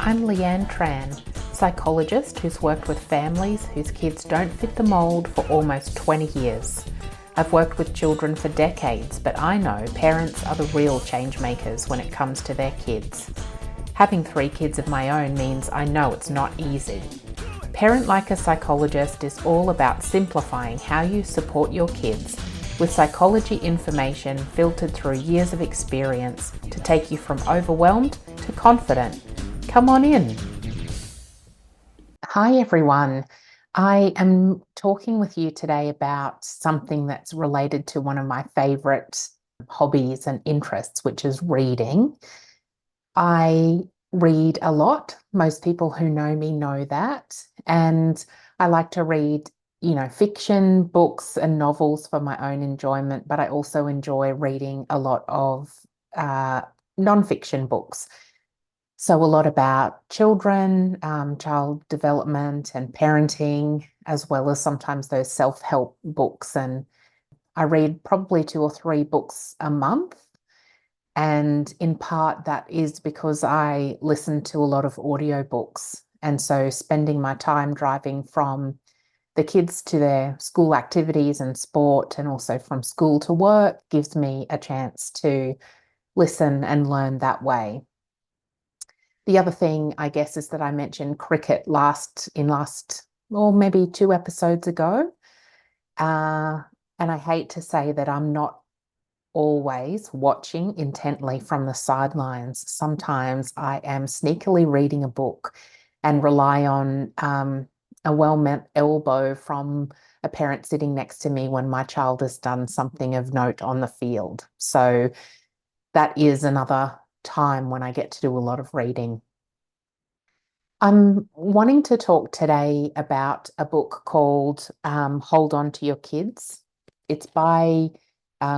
I'm Leanne Tran, psychologist who's worked with families whose kids don't fit the mould for almost 20 years. I've worked with children for decades, but I know parents are the real change makers when it comes to their kids. Having 3 kids of my own means I know it's not easy. Parent Like a Psychologist is all about simplifying how you support your kids with psychology information filtered through years of experience to take you from overwhelmed to confident. Come on in. Hi everyone. I am talking with you today about something that's related to one of my favourite hobbies and interests, which is reading. I read a lot. Most people who know me know that. And I like to read fiction, books and novels for my own enjoyment, but I also enjoy reading a lot of non-fiction books. So a lot about children, child development and parenting, as well as sometimes those self-help books. And I read probably 2 or 3 books a month. And in part that is because I listen to a lot of audiobooks. And so spending my time driving from the kids to their school activities and sport, and also from school to work, gives me a chance to listen and learn that way. The other thing, I guess, is that I mentioned cricket or maybe 2 episodes ago. And I hate to say that I'm not always watching intently from the sidelines. Sometimes I am sneakily reading a book and rely on a well-meant elbow from a parent sitting next to me when my child has done something of note on the field. So that is another time when I get to do a lot of reading. I'm wanting to talk today about a book called Hold On to Your Kids. It's by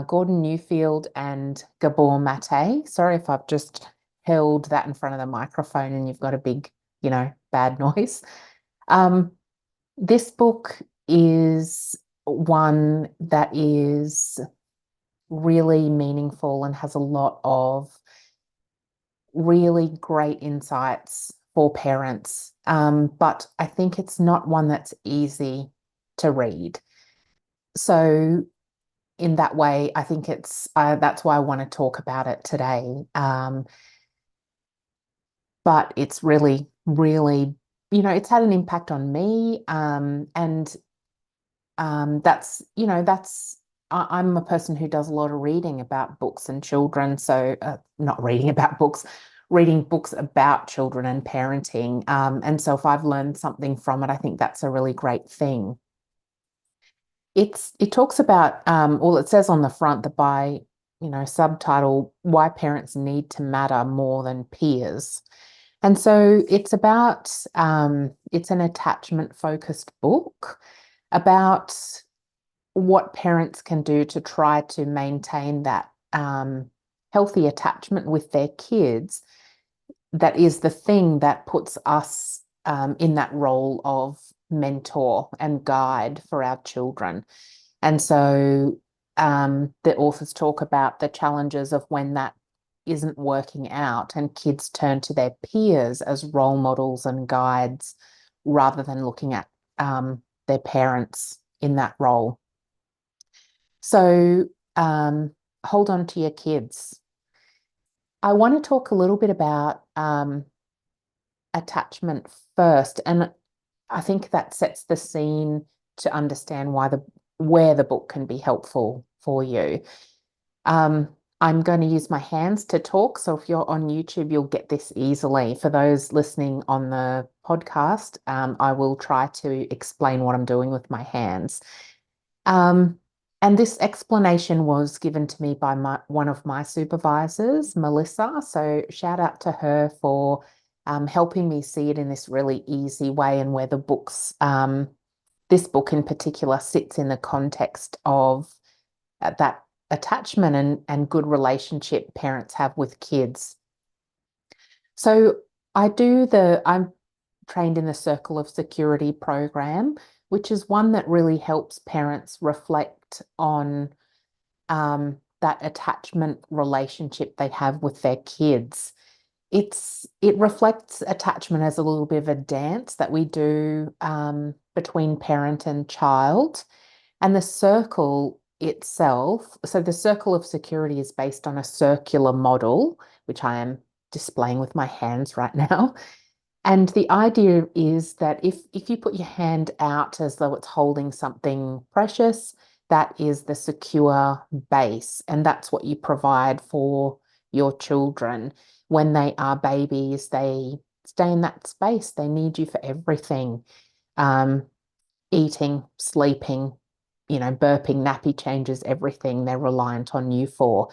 Gordon Newfield and Gabour Maté. Sorry if I've just held that in front of the microphone and you've got a big, bad noise. This book is one that is really meaningful and has a lot of really great insights for parents. But I think it's not one that's easy to read. So in that way, I think that's why I want to talk about it today. But it's really, really, it's had an impact on me. I'm a person who does a lot of reading about books and children. So not reading about books, reading books about children and parenting. And so if I've learned something from it, I think that's a really great thing. It talks about, it says on the front that subtitle, Why Parents Need to Matter More Than Peers. And so it's about, it's an attachment-focused book about what parents can do to try to maintain that healthy attachment with their kids. That is the thing that puts us in that role of mentor and guide for our children. And so the authors talk about the challenges of when that isn't working out and kids turn to their peers as role models and guides rather than looking at their parents in that role. So hold on to your kids. I want to talk a little bit about attachment first, and I think that sets the scene to understand where the book can be helpful for you. I'm going to use my hands to talk, so if you're on YouTube, you'll get this easily. For those listening on the podcast, I will try to explain what I'm doing with my hands. And this explanation was given to me by one of my supervisors, Melissa. So shout out to her for helping me see it in this really easy way, and where this book in particular sits in the context of that attachment and good relationship parents have with kids. So I'm trained in the Circle of Security program, which is one that really helps parents reflect on that attachment relationship they have with their kids. it reflects attachment as a little bit of a dance that we do between parent and child. And the circle itself, so the circle of security is based on a circular model, which I am displaying with my hands right now. And the idea is that if you put your hand out as though it's holding something precious, that is the secure base. And that's what you provide for your children. When they are babies, they stay in that space. They need you for everything. Um, Eating, sleeping, burping, nappy changes, everything they're reliant on you for.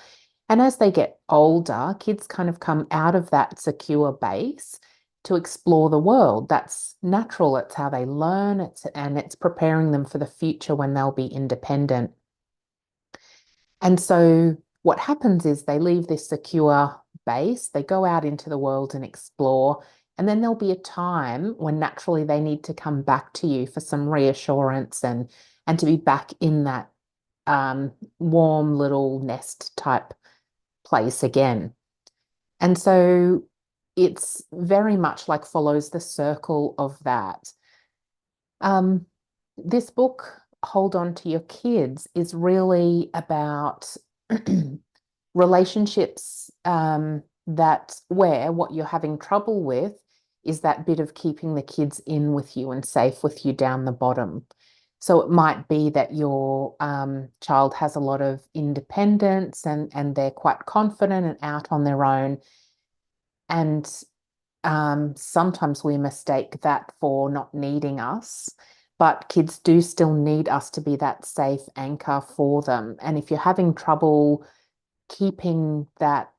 And as they get older, kids kind of come out of that secure base to explore the world. That's natural. It's how they learn. It's preparing them for the future when they'll be independent. And so what happens is they leave this secure base, they go out into the world and explore, and then there'll be a time when naturally they need to come back to you for some reassurance and to be back in that warm little nest type place again. And so it's very much like follows the circle of that. This book, Hold On to Your Kids, is really about relationships that where what you're having trouble with is that bit of keeping the kids in with you and safe with you down the bottom. So it might be that your child has a lot of independence and they're quite confident and out on their own. And sometimes we mistake that for not needing us, but kids do still need us to be that safe anchor for them. And if you're having trouble keeping that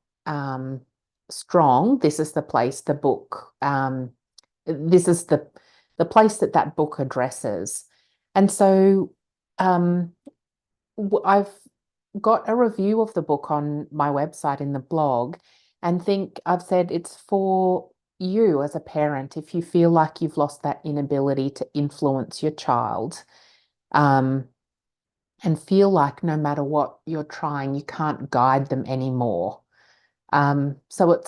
strong, this is the place the book, this is the place that book addresses. And so I've got a review of the book on my website in the blog and think I've said it's for you as a parent if you feel like you've lost that inability to influence your child, and feel like no matter what you're trying, you can't guide them anymore. So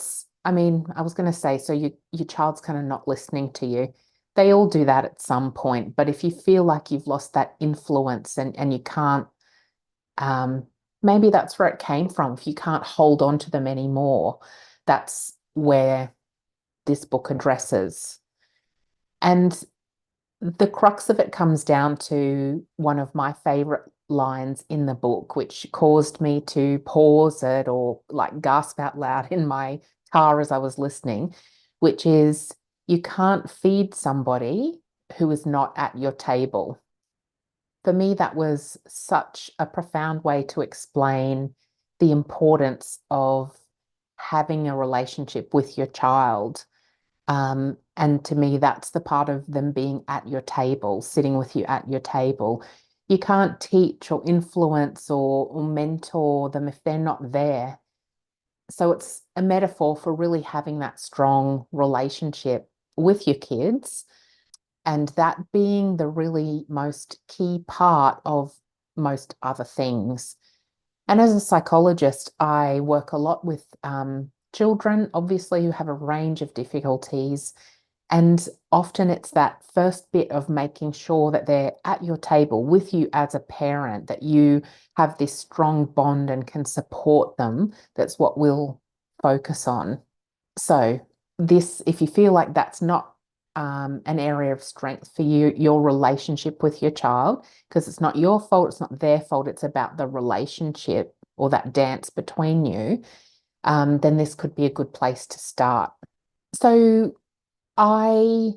I mean, I was going to say, so your child's kind of not listening to you. They all do that at some point, but if you feel like you've lost that influence and you can't, maybe that's where it came from. If you can't hold on to them anymore, that's where this book addresses. And the crux of it comes down to one of my favorite lines in the book, which caused me to pause it or like gasp out loud in my car as I was listening, which is, you can't feed somebody who is not at your table. For me, that was such a profound way to explain the importance of having a relationship with your child. And to me, that's the part of them being at your table, sitting with you at your table. You can't teach or influence or mentor them if they're not there. So it's a metaphor for really having that strong relationship with your kids, and that being the really most key part of most other things. And as a psychologist, I work a lot with children, obviously, who have a range of difficulties. And often it's that first bit of making sure that they're at your table with you as a parent, that you have this strong bond and can support them. That's what we'll focus on. So, if you feel like that's not an area of strength for you, your relationship with your child, because it's not your fault, it's not their fault, it's about the relationship or that dance between you, then this could be a good place to start. So I,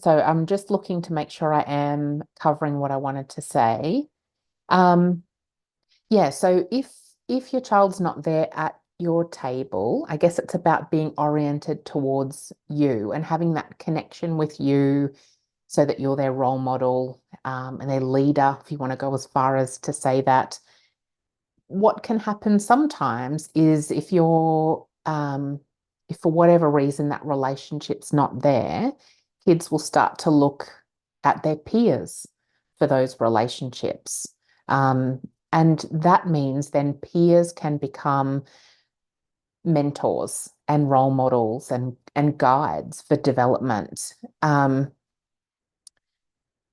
I'm just looking to make sure I am covering what I wanted to say. Um, yeah, so if your child's not there at your table, I guess it's about being oriented towards you and having that connection with you so that you're their role model, and their leader, if you want to go as far as to say that. What can happen sometimes is if for whatever reason that relationship's not there, kids will start to look at their peers for those relationships. Um, and that means then peers can become mentors and role models and guides for development.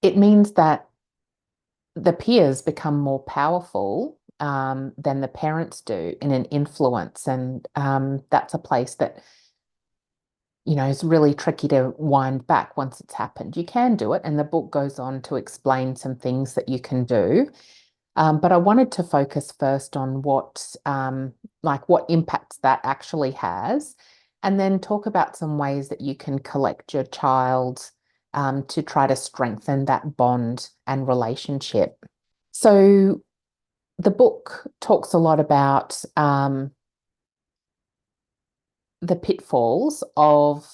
It means that the peers become more powerful than the parents do in an influence. And that's a place that, is really tricky to wind back once it's happened. You can do it, and the book goes on to explain some things that you can do. But I wanted to focus first on what impacts that actually has, and then talk about some ways that you can collect your child to try to strengthen that bond and relationship. So the book talks a lot about the pitfalls of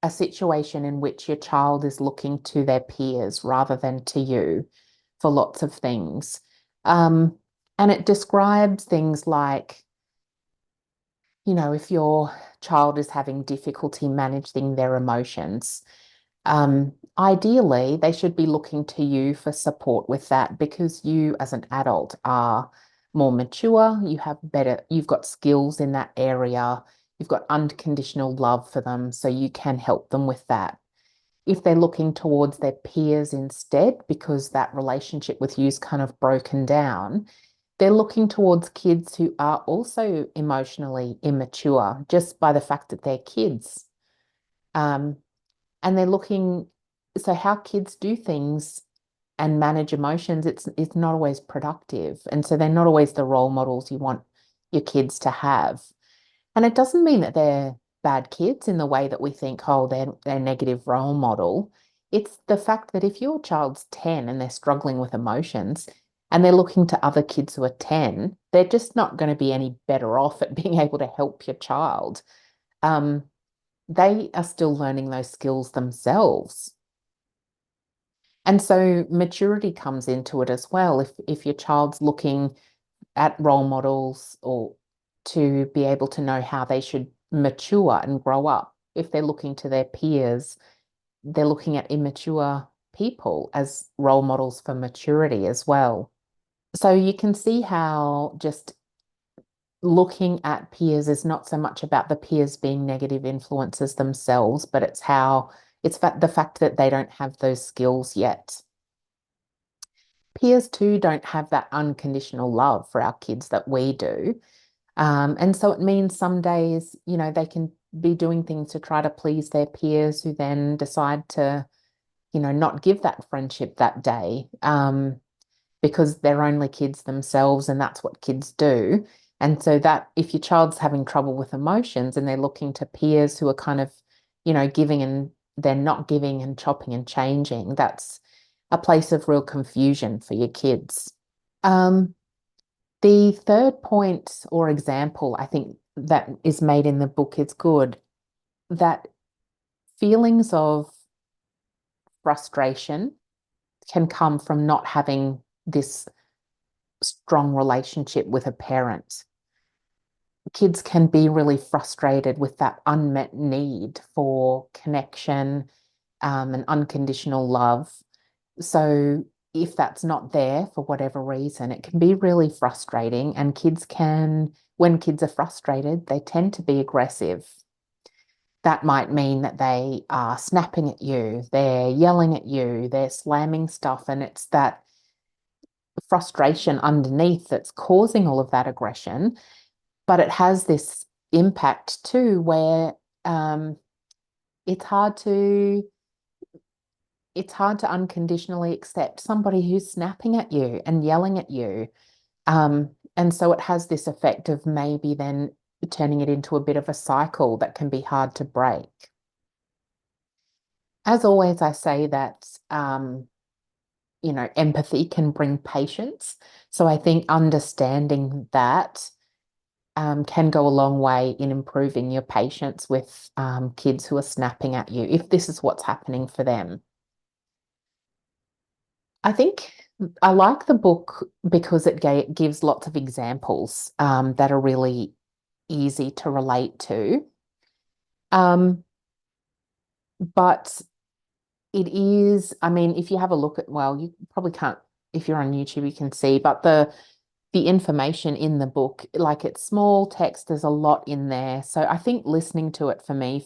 a situation in which your child is looking to their peers rather than to you for lots of things. And it describes things like, if your child is having difficulty managing their emotions, ideally they should be looking to you for support with that because you as an adult are more mature, you've got skills in that area, you've got unconditional love for them, so you can help them with that. If they're looking towards their peers instead, because that relationship with you's kind of broken down, they're looking towards kids who are also emotionally immature just by the fact that they're kids. Um, and they're looking, so how kids do things and manage emotions, it's not always productive. And so they're not always the role models you want your kids to have. And it doesn't mean that they're bad kids in the way that we think, oh, they're a negative role model. It's the fact that if your child's 10 and they're struggling with emotions and they're looking to other kids who are 10, they're just not going to be any better off at being able to help your child. They are still learning those skills themselves. And so maturity comes into it as well. If your child's looking at role models or to be able to know how they should mature and grow up. If they're looking to their peers, they're looking at immature people as role models for maturity as well. So you can see how just looking at peers is not so much about the peers being negative influences themselves, but the fact that they don't have those skills yet. Peers too don't have that unconditional love for our kids that we do. And so it means some days, they can be doing things to try to please their peers who then decide to, not give that friendship that day because they're only kids themselves and that's what kids do. And so that if your child's having trouble with emotions and they're looking to peers who are kind of, giving and they're not giving and chopping and changing, that's a place of real confusion for your kids. The third point or example I think that is made in the book is good, that feelings of frustration can come from not having this strong relationship with a parent. Kids can be really frustrated with that unmet need for connection and unconditional love. So if that's not there for whatever reason, it can be really frustrating. And when kids are frustrated, they tend to be aggressive. That might mean that they are snapping at you, they're yelling at you, they're slamming stuff, and it's that frustration underneath that's causing all of that aggression. But it has this impact too, where it's hard to unconditionally accept somebody who's snapping at you and yelling at you. And so it has this effect of maybe then turning it into a bit of a cycle that can be hard to break. As always, I say that, empathy can bring patience. So I think understanding that can go a long way in improving your patience with kids who are snapping at you, if this is what's happening for them. I think I like the book because it gives lots of examples that are really easy to relate to. But it is, I mean, if you have a look at, well, you probably can't, if you're on YouTube, you can see, but the information in the book, like it's small text, there's a lot in there. So I think listening to it for me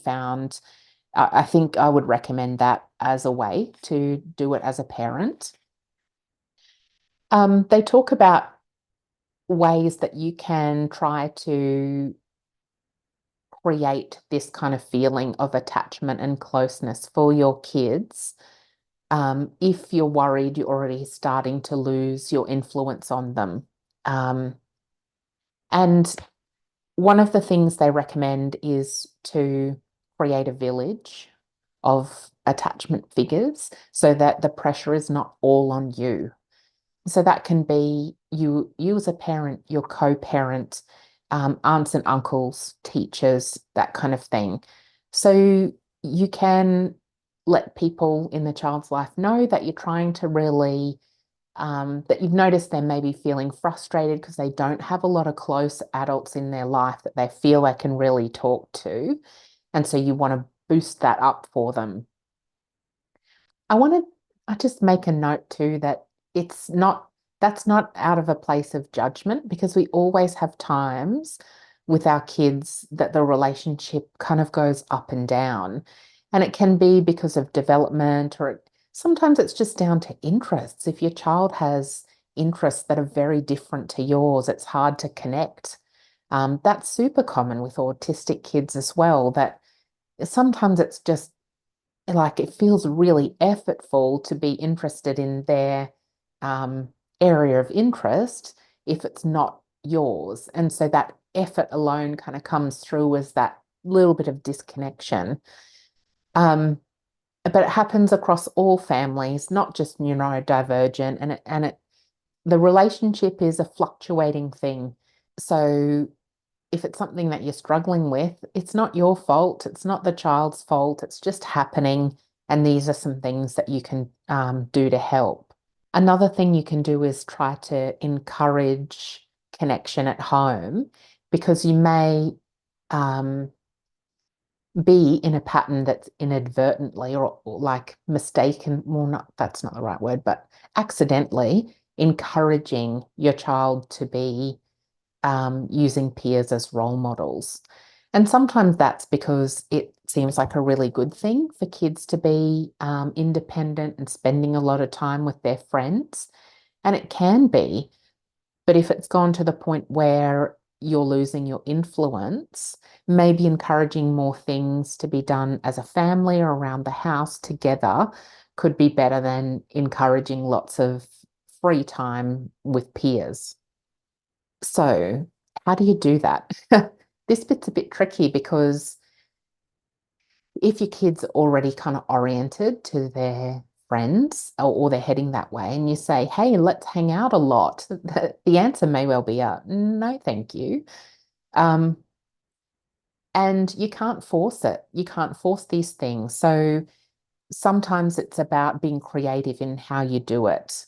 I think I would recommend that as a way to do it as a parent. They talk about ways that you can try to create this kind of feeling of attachment and closeness for your kids. If you're worried you're already starting to lose your influence on them. And one of the things they recommend is to create a village of attachment figures so that the pressure is not all on you. So that can be you as a parent, your co-parent, aunts and uncles, teachers, that kind of thing. So you can let people in the child's life know that you're trying to really, that you've noticed them maybe feeling frustrated because they don't have a lot of close adults in their life that they feel they can really talk to. And so you want to boost that up for them. I just make a note too that it's not, that's not out of a place of judgment because we always have times with our kids that the relationship kind of goes up and down. And it can be because of development sometimes it's just down to interests. If your child has interests that are very different to yours, it's hard to connect. That's super common with autistic kids as well, that sometimes it's just like it feels really effortful to be interested in their um, area of interest if it's not yours. And so that effort alone kind of comes through as that little bit of disconnection. Um, but it happens across all families, not just neurodivergent, and the relationship is a fluctuating thing. So if it's something that you're struggling with, it's not your fault. It's not the child's fault. It's just happening. And these are some things that you can do to help. Another thing you can do is try to encourage connection at home because you may be in a pattern that's inadvertently or like mistaken, well, not that's not the right word, but accidentally encouraging your child to be using peers as role models. And sometimes that's because it seems like a really good thing for kids to be independent and spending a lot of time with their friends. And it can be, but if it's gone to the point where you're losing your influence, maybe encouraging more things to be done as a family or around the house together could be better than encouraging lots of free time with peers. So, how do you do that? This bit's a bit tricky because if your kid's already kind of oriented to their friends or they're heading that way, and you say, hey, let's hang out a lot, the answer may well be a no, thank you. Um, and you can't force it. You can't force these things. So sometimes it's about being creative in how you do it.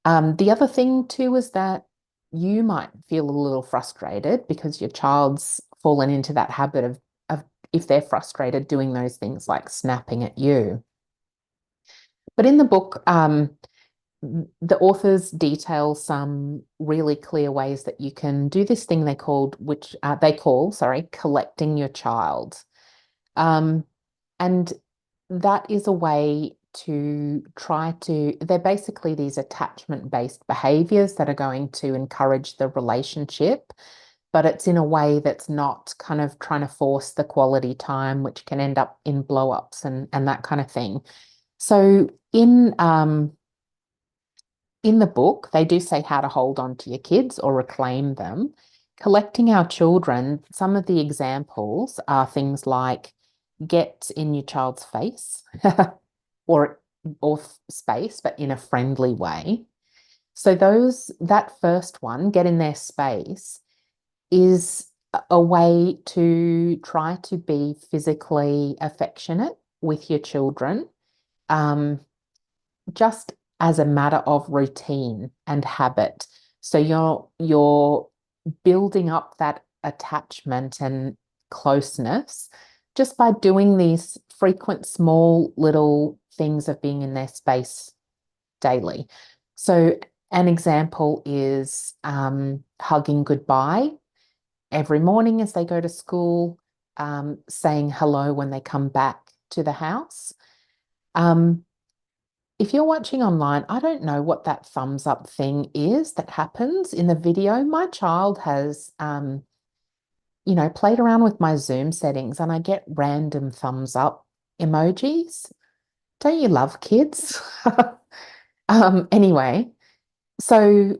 The other thing too is that you might feel a little frustrated because your child's fallen into that habit of if they're frustrated doing those things like snapping at you. But in the book, the authors detail some really clear ways that you can do this thing they call, sorry, collecting your child. Um, and that is a way to try to, they're basically these attachment-based behaviors that are going to encourage the relationship, but it's in a way that's not kind of trying to force the quality time, which can end up in blow-ups and that kind of thing. So in the book, they do say how to hold on to your kids or reclaim them. Collecting our children, some of the examples are things like get in your child's face or or space, but in a friendly way. So that first one, get in their space, is a way to try to be physically affectionate with your children. Um, just as a matter of routine and habit. So you're building up that attachment and closeness just by doing these frequent small little things of being in their space daily. So An example is hugging goodbye every morning as they go to school, saying hello when they come back to the house. If you're watching online, I don't know what that thumbs up thing is that happens in the video. My child has, played around with my Zoom settings and I get random thumbs up emojis. Don't you love kids? Anyway, so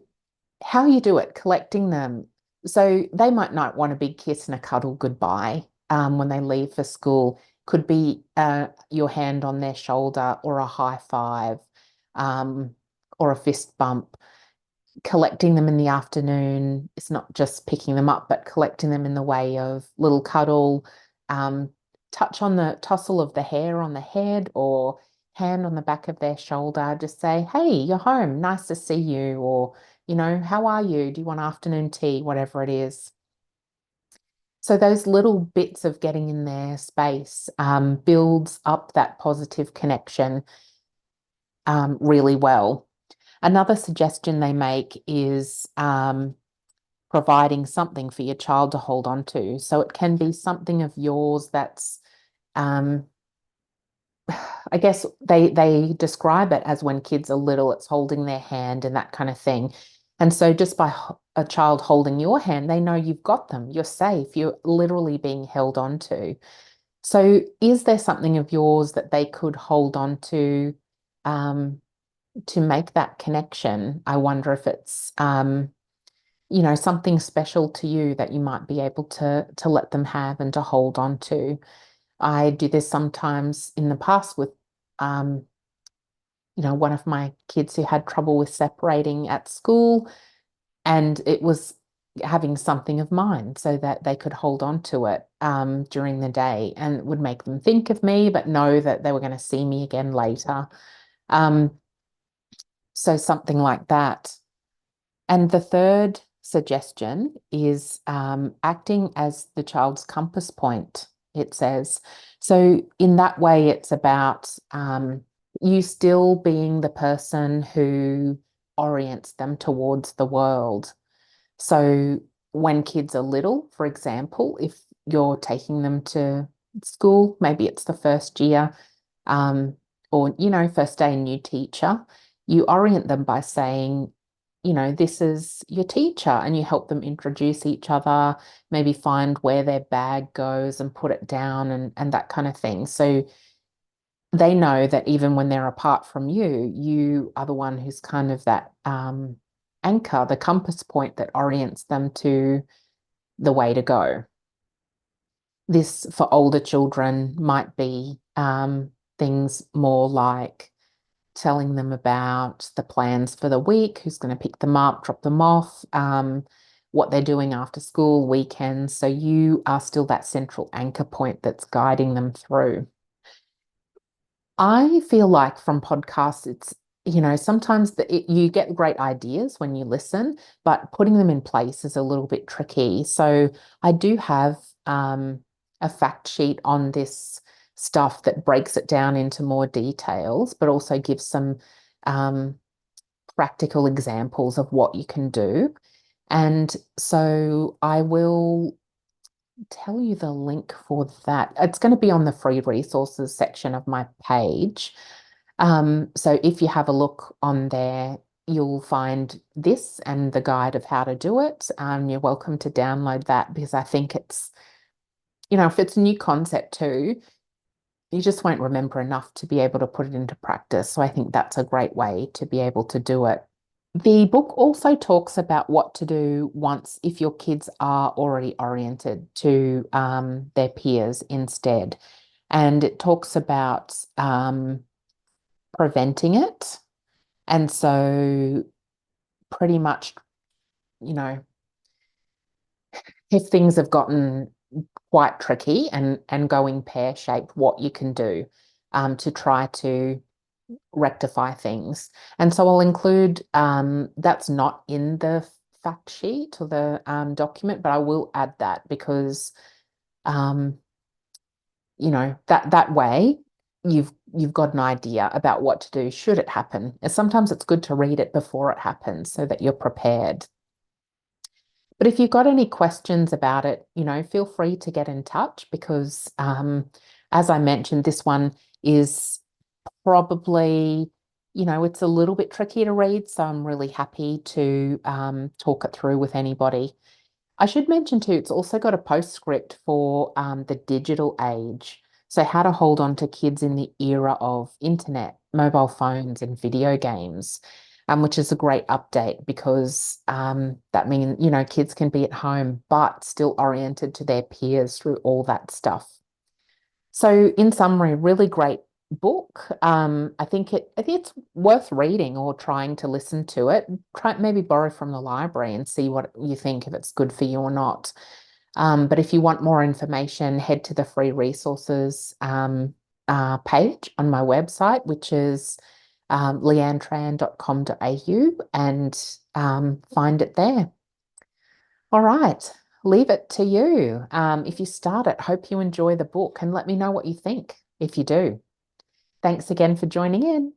how you do it, collecting them. So they might not want a big kiss and a cuddle goodbye when they leave for school. Could be your hand on their shoulder or a high five um, or a fist bump. Collecting them in the afternoon, it's not just picking them up, but collecting them in the way of little cuddle, um, touch on the tousle of the hair on the head or hand on the back of their shoulder. Just say, hey, you're home. Nice to see you. Or, how are you? Do you want afternoon tea? Whatever it is. So those little bits of getting in their space builds up that positive connection really well. Another suggestion they make is providing something for your child to hold on to. So it can be something of yours that's, I guess they describe it as when kids are little, it's holding their hand and that kind of thing. And so just by a child holding your hand, they know you've got them, you're safe, you're literally being held on to. So is there something of yours that they could hold on to make that connection? I wonder if it's something special to you that you might be able to let them have and to hold on to. I do this sometimes in the past with one of my kids who had trouble with separating at school, and it was having something of mine so that they could hold on to it during the day, and it would make them think of me, but know that they were going to see me again later. Um, so something like that. And the third suggestion is acting as the child's compass point, it says. So, in that way, it's about you still being the person who orients them towards the world. So, when kids are little, for example, if you're taking them to school, maybe it's the first year, um, or, first day new teacher, you orient them by saying, this is your teacher, and you help them introduce each other, maybe find where their bag goes and put it down and that kind of thing. So they know that even when they're apart from you, you are the one who's kind of that anchor, the compass point that orients them to the way to go. This for older children might be things more like telling them about the plans for the week, who's going to pick them up, drop them off, what they're doing after school, weekends. So you are still that central anchor point that's guiding them through. I feel like from podcasts, it's, sometimes you get great ideas when you listen, but putting them in place is a little bit tricky. So I do have a fact sheet on this stuff that breaks it down into more details, but also gives some um, practical examples of what you can do. And so I will tell you the link for that. It's going to be on the free resources section of my page. So if you have a look on there, you'll find this and the guide of how to do it. You're welcome to download that because I think it's, if it's a new concept too, you just won't remember enough to be able to put it into practice. So I think that's a great way to be able to do it. The book also talks about what to do once if your kids are already oriented to their peers instead. And it talks about preventing it. And so pretty much, you know, if things have gotten quite tricky and going pear-shaped, what you can do to try to rectify things. And so I'll include that's not in the fact sheet or the document, but I will add that because that way you've got an idea about what to do should it happen. And sometimes it's good to read it before it happens so that you're prepared. But if you've got any questions about it, feel free to get in touch because, as I mentioned, this one is probably, it's a little bit tricky to read. So I'm really happy to talk it through with anybody. I should mention too, it's also got a postscript for the digital age. So how to hold on to kids in the era of internet, mobile phones, and video games, which is a great update because that means, kids can be at home but still oriented to their peers through all that stuff. So in summary, really great book. I think it's worth reading or trying to listen to it. Try maybe borrow from the library and see what you think, if it's good for you or not. But if you want more information, head to the free resources page on my website, which is leannetran.com.au, and find it there. All right, leave it to you. If you start it, hope you enjoy the book and let me know what you think if you do. Thanks again for joining in.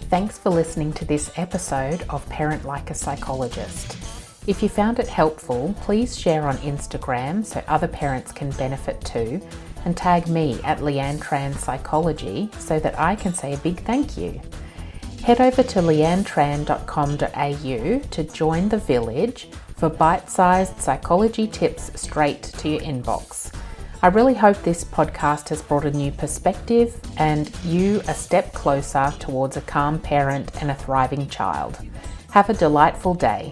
Thanks for listening to this episode of Parent Like a Psychologist. If you found it helpful, please share on Instagram so other parents can benefit too, and tag me at leannetran psychology so that I can say a big thank you. Head over to leannetran.com.au to join the village for bite-sized psychology tips straight to your inbox. I really hope this podcast has brought a new perspective and you a step closer towards a calm parent and a thriving child. Have a delightful day.